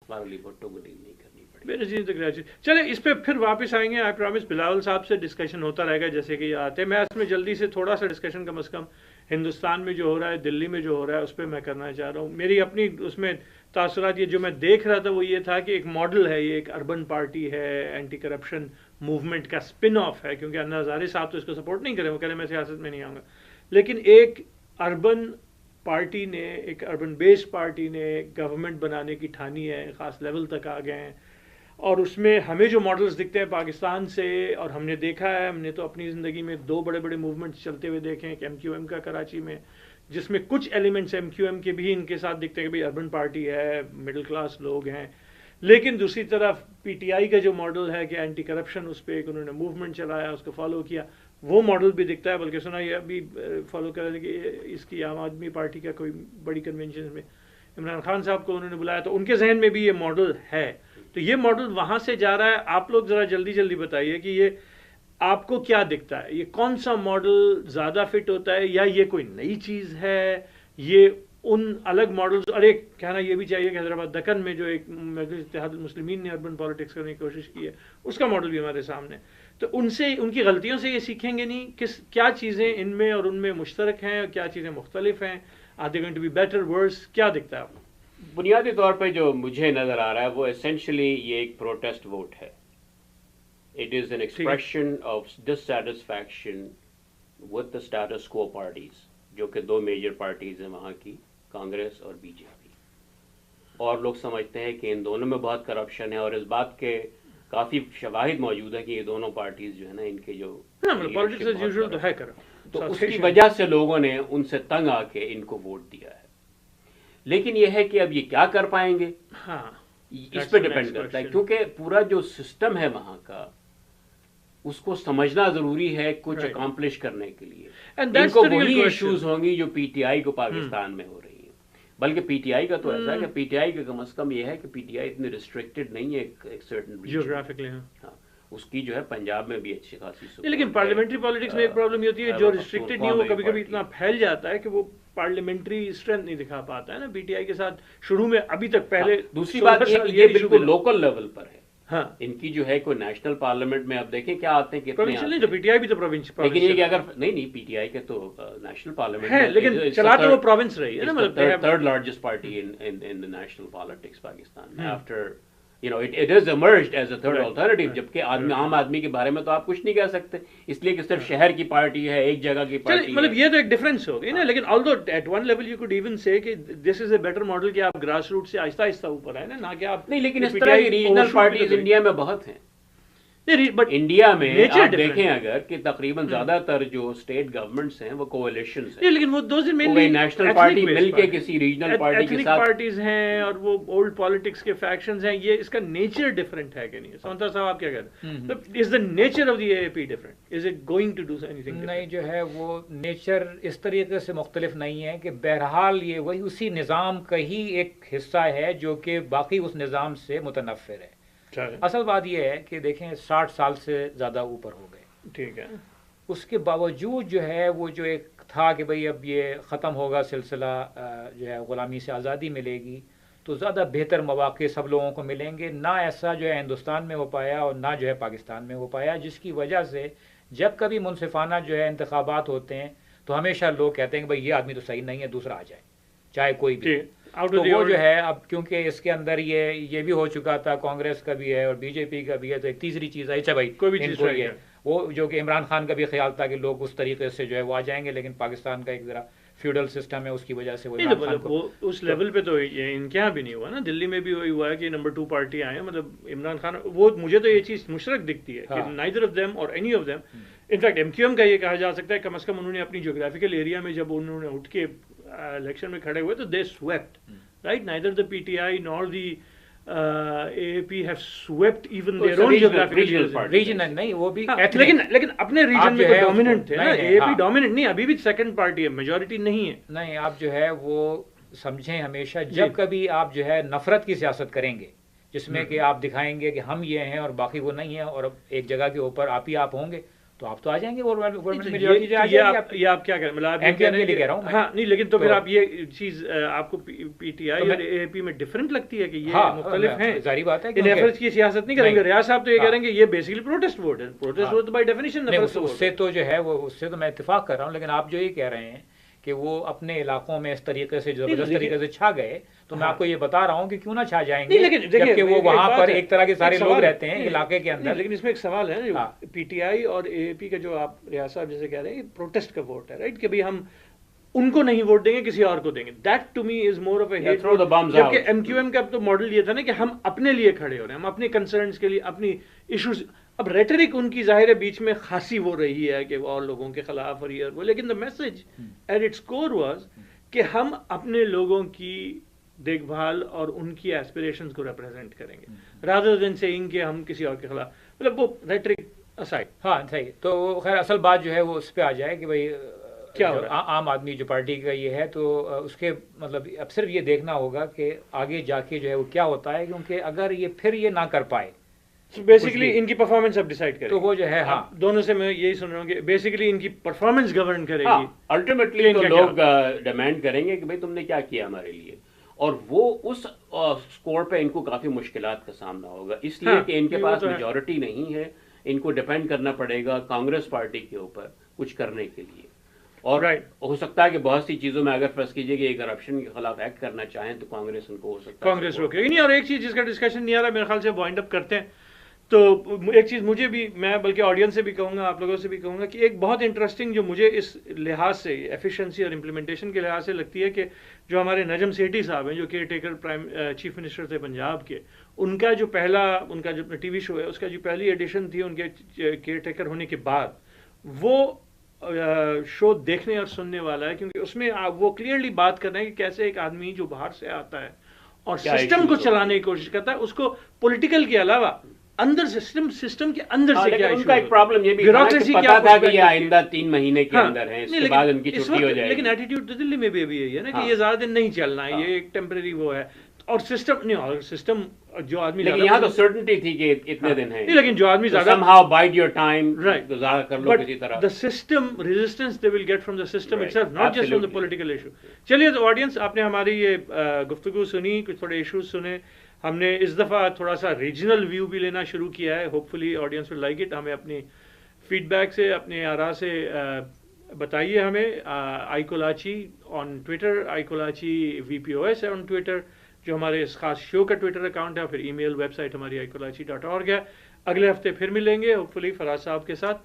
Morally Bhutto کو deal نہیں کرنی پڑی. میرے جی تک چلے اس پہ پھر واپس آئیں گے. آئی پرامس بلاول صاحب سے ڈسکشن ہوتا رہے گا جیسے کہ یہ آتے ہیں. میں اس میں جلدی سے تھوڑا سا ڈسکشن کم از کم ہندوستان میں جو ہو رہا ہے، دلی میں جو ہو رہا ہے، اس پہ میں کرنا چاہ رہا ہوں. میری اپنی اس میں تاثرات یہ جو میں دیکھ رہا تھا وہ یہ تھا کہ ایک ماڈل ہے، یہ ایک اربن پارٹی ہے، اینٹی کرپشن موومنٹ کا اسپن آف ہے، کیونکہ انا ہزارے صاحب تو اس کو سپورٹ نہیں کریں، وہ کہہ رہے ہیں میں سیاست میں نہیں آؤں گا. لیکن ایک اربن پارٹی نے، ایک اربن بیسڈ پارٹی نے گورنمنٹ بنانے کی ٹھانی ہے، خاص لیول تک آ گئے ہیں. اور اس میں ہمیں جو ماڈلز دکھتے ہیں پاکستان سے، اور ہم نے دیکھا ہے، ہم نے تو اپنی زندگی میں 2 بڑے بڑے موومنٹس چلتے ہوئے دیکھے ہیں. ایک ایم کیو ایم کا کراچی میں، جس میں کچھ ایلیمنٹس ایم کیو ایم کے بھی ان کے ساتھ دکھتے ہیں کہ بھائی اربن پارٹی ہے، مڈل کلاس لوگ ہیں. لیکن دوسری طرف پی ٹی آئی کا جو ماڈل ہے کہ اینٹی کرپشن، اس پہ ایک انہوں نے موومنٹ چلایا، اس کو فالو کیا، وہ ماڈل بھی دکھتا ہے. بلکہ سنا یہ ابھی فالو کر رہے تھے کہ اس کی عام آدمی پارٹی کا کوئی بڑی کنونشن میں عمران خان صاحب کو انہوں نے بلایا، تو ان کے ذہن میں بھی یہ ماڈل ہے. تو یہ ماڈل وہاں سے جا رہا ہے. آپ لوگ ذرا جلدی جلدی بتائیے کہ یہ آپ کو کیا دکھتا ہے، یہ کون سا ماڈل زیادہ فٹ ہوتا ہے، یا یہ کوئی نئی چیز ہے، یہ ان الگ ماڈلز. اور ایک کہنا یہ بھی چاہیے کہ حیدرآباد دکن میں جو ایک مجلس اتحاد المسلمین نے اربن پالیٹکس کرنے کی کوشش کی ہے، اس کا ماڈل بھی ہمارے سامنے. تو ان سے، ان کی غلطیوں سے یہ سیکھیں گے نہیں، کیا چیزیں ان میں اور ان میں مشترک ہیں اور کیا چیزیں مختلف ہیں. Are they going to be better versus? کیا دکھتا ہے آپ کو؟ بنیادی طور پہ جو مجھے نظر آ رہا ہے وہ اسینشلی یہ ایک پروٹیسٹ ووٹ ہے. It is an expression of dissatisfaction with the status quo parties, جو کہ 2 میجر پارٹیز ہیں وہاں کی، کانگریس اور بی جے پی. اور لوگ سمجھتے ہیں کہ ان دونوں میں بہت کرپشن ہے، اور اس بات کے کافی شواہد موجود ہے کہ یہ دونوں پارٹیز جو ہے نا، ان کے جو پالیٹکس ایز یوزول تو ہے تو اس کی وجہ سے لوگوں نے ان سے تنگ آ کے ان کو ووٹ دیا ہے. لیکن یہ ہے کہ اب یہ کیا کر پائیں گے، ہاں اس پہ ڈپینڈ کرتا ہے، کیونکہ پورا جو سسٹم ہے وہاں کا، اس کو سمجھنا ضروری ہے کچھ اکامپلش کرنے کے لیے. ان کو وہی ایشوز ہوں گی جو پی ٹی آئی کو پاکستان میں ہو رہی ہیں. بلکہ پی ٹی آئی کا تو ایسا ہے کہ پی ٹی آئی کا کم از کم یہ ہے کہ پی ٹی آئی اتنی ریسٹرکٹڈ نہیں ہے ایک سرٹن جیوگرافکلی. ہاں، اس کی جو ہے پنجاب میں بھی اچھی خاصی. لیکن پارلیمنٹری پالیٹکس میں ایک پرابلم یہ ہوتی ہے، جو ریسٹرکٹڈ نہیں، وہ کبھی کبھی اتنا پھیل جاتا ہے کہ وہ پارلیمنٹری اسٹرینتھ نہیں دکھا پاتا ہے نا. پی ٹی آئی کے ساتھ شروع میں ابھی تک پہلے. دوسری بات یہ بالکل لوکل لیول پر ہے. ہاں، ان کی جو ہے کوئی نیشنل پارلیمنٹ میں اب دیکھیں کیا آتے ہیں، کتنے نہیں تو پی ٹی آئی بھی تو پروونس، لیکن یہ کہ اگر نہیں پی ٹی آئی کے تو نیشنل پارلیمنٹ ہے، لیکن چلا تو وہ پروونس رہی ہے نا. مطلب تھرڈ لارجسٹ پارٹی ان دی نیشنل پالیٹکس پاکستان میں، after it is emerged as a third alternative. جبکہ عام آدمی کے بارے میں تو آپ کچھ نہیں کہہ سکتے، اس لیے کہ صرف شہر کی پارٹی ہے، ایک جگہ کی پارٹی ہے. مطلب یہ تو ایک ڈفرینس ہوگی نا. لیکن although at one level you could even say کہ this is a better model کہ آپ گراس روٹ سے آہستہ آہستہ اوپر آئے نا، نہ کہ آپ نہیں. لیکن اس طرح کی ریجنل پارٹیز انڈیا میں بہت ہیں. انڈیا میں آپ دیکھیں اگر کہ تقریباً زیادہ تر جو اسٹیٹ گورنمنٹس ہیں وہ کولیشنز ہیں، لیکن وہ نیشنل پارٹی مل کے کسی ریجنل پارٹی کے ساتھ پارٹیز ہیں، اور وہ اولڈ پالیٹکس کے فیکشنز ہیں. یہ اس کا نیچر ڈفرینٹ ہے کہ نہیں؟ سمنتا صاحب آپ کیا کہتے ہیں؟ Is the nature of the A P different? Is it going to do اینی تھنگ؟ نہیں، جو ہے وہ نیچر اس طریقے سے مختلف نہیں ہے کہ بہرحال یہ وہی اسی نظام کا ہی ایک حصہ ہے جو کہ باقی اس نظام سے متنفر ہے. اصل بات یہ ہے کہ دیکھیں 60 سال سے زیادہ اوپر ہو گئے، ٹھیک ہے. اس کے باوجود جو ہے وہ جو ایک تھا کہ بھئی اب یہ ختم ہوگا سلسلہ، جو ہے غلامی سے آزادی ملے گی تو زیادہ بہتر مواقع سب لوگوں کو ملیں گے. نہ ایسا جو ہے ہندوستان میں ہو پایا اور نہ جو ہے پاکستان میں ہو پایا، جس کی وجہ سے جب کبھی منصفانہ جو ہے انتخابات ہوتے ہیں تو ہمیشہ لوگ کہتے ہیں کہ بھئی یہ آدمی تو صحیح نہیں ہے، دوسرا آ جائے، چاہے کوئی بھی. تو وہ جو ہے اب کیونکہ اس کے اندر یہ بھی ہو چکا تھا، کانگریس کا بھی ہے اور بی جے پی کا بھی ہے، تو ایک تیسری چیز ہے اچھا بھائی کوئی بھی چیز ہے وہ جو کہ عمران خان کا بھی خیال تھا کہ لوگ اس طریقے سے جو ہے وہ آ جائیں گے، لیکن پاکستان کا ایک ذرا فیوڈل سسٹم ہے، اس کی وجہ سے وہ اس لیول پہ تو ان کے یہاں بھی نہیں ہوا نا. دلی میں بھی وہی ہوا ہے کہ نمبر 2 پارٹی آئے ہیں. مطلب عمران خان، وہ مجھے تو یہ چیز مشترک دکھتی ہے کہ نائدر آف دیم اور any of them. In fact M Q M کا یہ کہا جا سکتا ہے کم از کم انہوں نے اپنی جیوگرافیکل ایریا میں جب انہوں نے اٹھ کے الیکشن میں کھڑے ہوئے تو دے swept. Right, neither the PTI nor the AAP have swept even their own geographical region. نہیں وہ بھی لیکن اپنے ریجن میں تو ڈومیننٹ تھے نا. AAP ڈومیننٹ نہیں، ابھی بھی سیکنڈ پارٹی ہے، میجورٹی نہیں ہے. نہیں، آپ جو ہے وہ سمجھیں ہمیشہ جب کبھی آپ جو ہے نفرت کی سیاست کریں گے، جس میں کہ آپ دکھائیں گے کہ ہم یہ ہیں اور باقی وہ نہیں ہیں، اور ایک جگہ کے اوپر آپ ہی آپ ہوں گے، تو آپ تو آ جائیں گے گورنمنٹ یہ میجورٹی جو آ جائے گی آپ یہ آپ کیا کہیں، مطلب آپ یہ ایم کہہ کے رہے لیے ہیں کہہ رہا ہوں میں. ہاں نہیں، لیکن تو پھر تو- آپ یہ چیز آپ کو پی ٹی آئی اور اے پی میں ڈفرینٹ لگتی ہے کہ یہ ہاں مختلف ہیں، ظاہری بات ہے ان کیونکہ ایفرٹس کی سیاست نہیں کریں گے. نہیں. ریاض صاحب تو یہ کہہ ہاں. رہے ہیں کہ یہ بیسیکلی پروٹیسٹ ووٹ ہے. پروٹیسٹ ہاں. ووٹ بائی ڈیفینیشن نہیں نفرت کا اس ووٹ سے ہے. تو جو ہے وہ اس سے تو میں اتفاق کر رہا ہوں، لیکن آپ جو یہ کہہ رہے ہیں کہ وہ اپنے علاقوں میں اس طریقے سے زبردست لیکن- طریقے سے چھا گئے، تو میں ہاں. آپ کو یہ بتا رہا ہوں کہ کیوں نہ چھا جائیں نہیں گے، لیکن دیکھیے جبکہ وہ ایک وہاں بات پر ہے، ایک طرح کے سارے ایک لوگ سوال ہے. رہتے ہیں نہیں، علاقے کے نہیں، اندر. لیکن اس میں ایک سوال ہے ہاں. پی ٹی آئی اور اے پی کا جو آپ ریاض صاحب جیسے کہہ رہے ہیں پروٹیسٹ کا ووٹ ہے، رائٹ، کہ بھئی ہم ان کو نہیں ووٹ دیں گے، کسی اور کو دیں گے. That to me is more of a hate. throw the bombs جبکہ out. ایم کیو ایم کا تو ماڈل یہ تھا نا کہ ہم اپنے لیے کھڑے ہو رہے ہیں، ہم اپنے کنسرنس کے لیے اپنی ایشوز. اب ریٹرک ان کی ظاہر ہے بیچ میں خاصی وہ رہی ہے کہ وہ اور لوگوں کے خلاف اور یہ وہ، لیکن the message at its core was کہ ہم اپنے لوگوں کی دیکھ بھال اور ان کی ایسپریشنز کو ریپرزینٹ کریں گے رادر دین سیئنگ کہ ہم کسی اور کے خلاف. مطلب وہ ریٹرک اسائڈ. ہاں صحیح. تو خیر اصل بات جو ہے وہ اس پہ آ جائے کہ بھائی کیا ہو جو رہا عام آدمی جو پارٹی کا یہ ہے تو اس کے مطلب اب صرف یہ دیکھنا ہوگا کہ آگے جا کے جو ہے وہ کیا ہوتا ہے، کیونکہ اگر یہ پھر یہ نہ کر پائے بیسیکلی ان کی پرفارمنس اب ڈیسائیڈ کرے تو وہ جو ہے ہاں دونوں سے میں یہی سن رہا ہوں کہ بیسیکلی ان کی پرفارمنس گورن کرے گی. الٹیمیٹلی تو کیا- لوگ ڈیمانڈ کریں گے کہ بھائی تم نے کیا کیا ہمارے لیے، اور وہ اس سکور پہ ان کو کافی مشکلات کا سامنا ہوگا، اس لیے ہاں، کہ ان کے یہ وہ پاس تو ہے. میجورٹی نہیں ہے. ان کو ڈیپینڈ کرنا پڑے گا کانگریس پارٹی کے اوپر کچھ کرنے کے لیے. اور Right. ہو سکتا ہے کہ بہت سی چیزوں میں اگر فرض کیجئے کہ یہ کرپشن کے خلاف ایکٹ کرنا چاہیں تو کانگریس ان کو ہو سکتا ہے کانگریس روکے گی نہیں. اور ایک چیز جس کا ڈسکشن نہیں آ رہا میرے خیال سے وائنڈ اپ کرتے ہیں، تو ایک چیز مجھے بھی، میں بلکہ آڈینس سے بھی کہوں گا، آپ لوگوں سے بھی کہوں گا کہ ایک بہت انٹرسٹنگ جو مجھے اس لحاظ سے ایفیشنسی اور امپلیمنٹیشن کے لحاظ سے لگتی ہے کہ جو ہمارے نجم سیٹھی صاحب ہیں جو کیئر ٹیکر چیف منسٹر تھے پنجاب کے، ان کا جو ٹی وی شو ہے اس کا جو پہلی ایڈیشن تھی ان کے کیئر ٹیکر ہونے کے بعد، وہ شو دیکھنے اور سننے والا ہے، کیونکہ اس میں وہ کلیئرلی بات کر رہے ہیں کہ کیسے ایک آدمی جو باہر سے آتا ہے اور کیا سسٹم issues کو ہوتے چلانے کی کوشش کرتا ہے، اس کو پولیٹیکل کے علاوہ اندر سسٹم کے اندر سے کیا ان کا ایک issues پرابلم یہ بھی Bureaucracy تھا کہ کیا پتا تھا کہ pushback یہ کرتی ہے. آئندہ 3 مہینے کے ہاں. اندر ہیں، اس نہیں، کے لیکن بعد ان کی اس چھٹی ہو وقت- جائے لیکن گی. ایٹیٹیوڈ تو دلی میں بھی ابھی یہی ہے نا کہ ہاں. یہ زیادہ دن نہیں چلنا ہے، ہاں. یہ ایک ٹیمپریری وہ ہے. اور سسٹم نہیں، اور سسٹم جو آدمی لیکن زیادہ یہاں تو پسند- سرٹنٹی تھی کہ اتنے ہاں. دن ہیں، نہیں، لیکن جو آدمی زیادہ somehow bide your time، Right. گزارا کر لو But کسی طرح. the system resistance they will get from the system Right. itself, not just from the Absolutely. political issue. چلیے تو آڈینس آپ نے ہماری یہ گفتگو سنی، کچھ تھوڑے ایشوز سنے. ہم نے اس دفعہ تھوڑا سا ریجنل ویو بھی لینا شروع کیا ہے. Hope fully audience will like it. ہمیں اپنی فیڈ بیک سے، اپنے آراء سے بتائیے ہمیں. آئی Kolachi on Twitter, I Kolachi VPOS ہے آن ٹویٹر، جو ہمارے اس خاص شو کا ٹویٹر اکاؤنٹ ہے. پھر ای میل ویب سائٹ ہماری aikolachi.org ہے. اگلے ہفتے پھر ملیں گے ہوپ فلی فراز صاحب کے ساتھ.